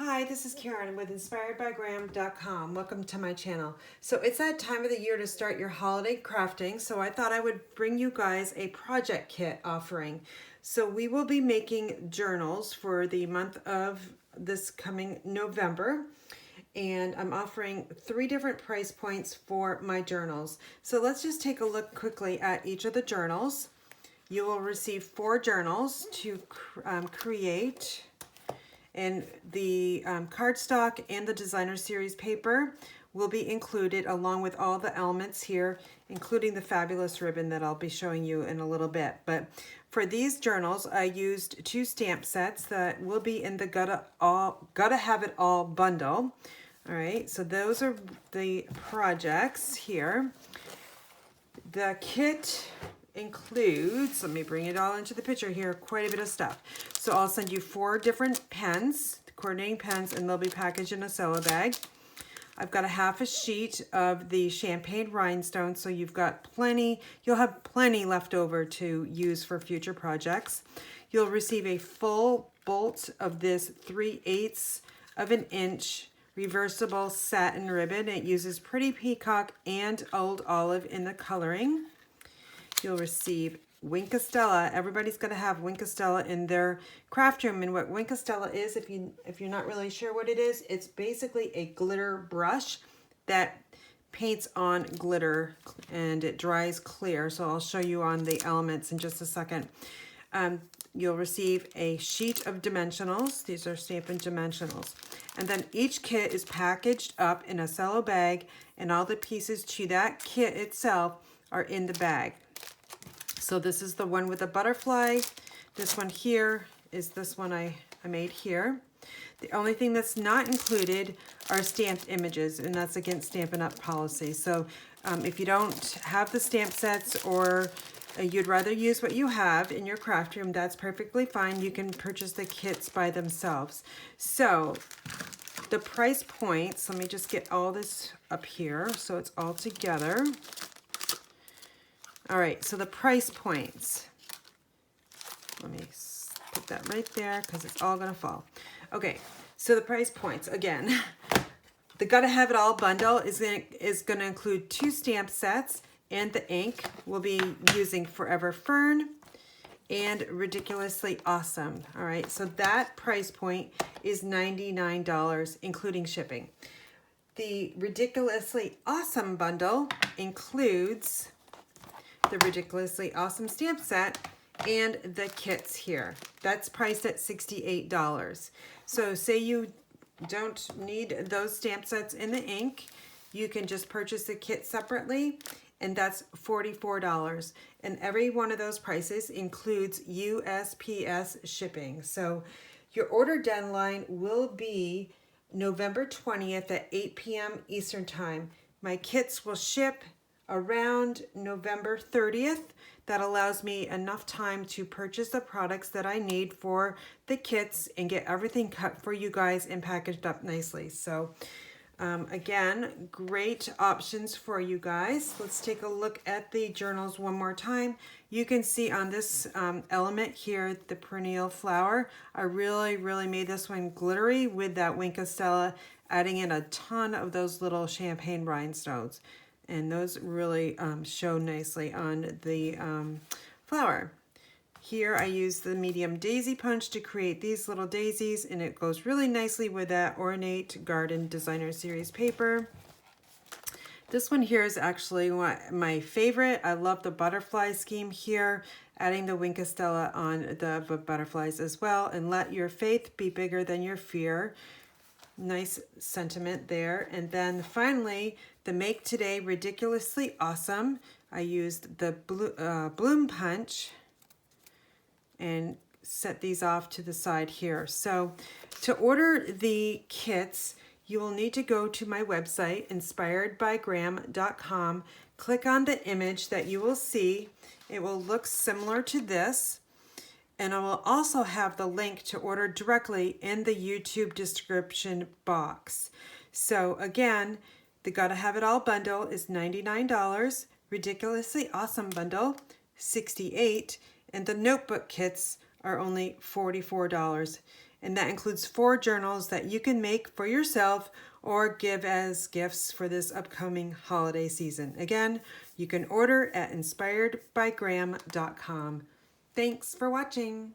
Hi, this is Karen with inspiredbygram.com. Welcome to my channel. So it's that time of the year to start your holiday crafting, so I thought I would bring you guys a project kit offering. So we will be making journals for the month of this coming November, and I'm offering 3 different price points for my journals. So let's just take a look quickly at each of the journals. You will receive 4 journals to create. And the cardstock and the designer series paper will be included along with all the elements here, including the fabulous ribbon that I'll be showing you in a little bit. But for these journals, I used 2 stamp sets that will be in the Gotta Have It All bundle. All right, so those are the projects here. The kit includes, let me bring it all into the picture here, quite a bit of stuff. So I'll send you 4 different pens, coordinating pens, and they'll be packaged in a cello bag. I've got a half a sheet of the champagne rhinestones, so you've got plenty, you'll have plenty left over to use for future projects. You'll receive a full bolt of this 3/8 of an inch reversible satin ribbon. It uses Pretty Peacock and Old Olive in the coloring. You'll receive Winkostella. Everybody's going to have Winkostella in their craft room. And what Winkostella is, if you're not really sure what it is, it's basically a glitter brush that paints on glitter and it dries clear. So I'll show you on the elements in just a second. You'll receive a sheet of dimensionals. These are Stampin' dimensionals. And then each kit is packaged up in a cello bag, and all the pieces to that kit itself are in the bag. So this is the one with the butterfly. This one here is this one I made here. The only thing that's not included are stamped images, and that's against Stampin' Up policy. So if you don't have the stamp sets, or you'd rather use what you have in your craft room, that's perfectly fine. You can purchase the kits by themselves. So the price points, let me just get all this up here so it's all together. All right, so the price points, let me put that right there because it's all gonna fall. Okay, so the price points, again, the Gotta Have It All bundle is gonna include 2 stamp sets, and the ink. We'll be using Forever Fern and Ridiculously Awesome. All right, so that price point is $99, including shipping. The Ridiculously Awesome bundle includes the Ridiculously Awesome stamp set and the kits here. That's priced at $68. So say you don't need those stamp sets in the ink, you can just purchase the kit separately, and that's $44. And every one of those prices includes USPS shipping. So your order deadline will be November 20th at 8 p.m. Eastern Time. My kits will ship around November 30th. That allows me enough time to purchase the products that I need for the kits and get everything cut for you guys and packaged up nicely. So again, great options for you guys. Let's take a look at the journals one more time. You can see on this element here, the perennial flower. I really made this one glittery with that Winkostella, adding in a ton of those little champagne rhinestones. And those really show nicely on the flower. Here I use the medium daisy punch to create these little daisies, and it goes really nicely with that ornate garden designer series paper. This one here is actually my favorite. I love the butterfly scheme here, adding the Winkostella on the butterflies as well. And let your faith be bigger than your fear. Nice sentiment there. And then finally, the Make Today Ridiculously Awesome. I used the bloom punch and set these off to the side here. So to order the kits, you will need to go to my website, inspiredbygram.com. Click on the image that you will see. It will look similar to this. And I will also have the link to order directly in the YouTube description box. So again, the Gotta Have It All bundle is $99, Ridiculously Awesome bundle, $68, and the notebook kits are only $44. and that includes 4 journals that you can make for yourself or give as gifts for this upcoming holiday season. Again, you can order at inspiredbygram.com. Thanks for watching.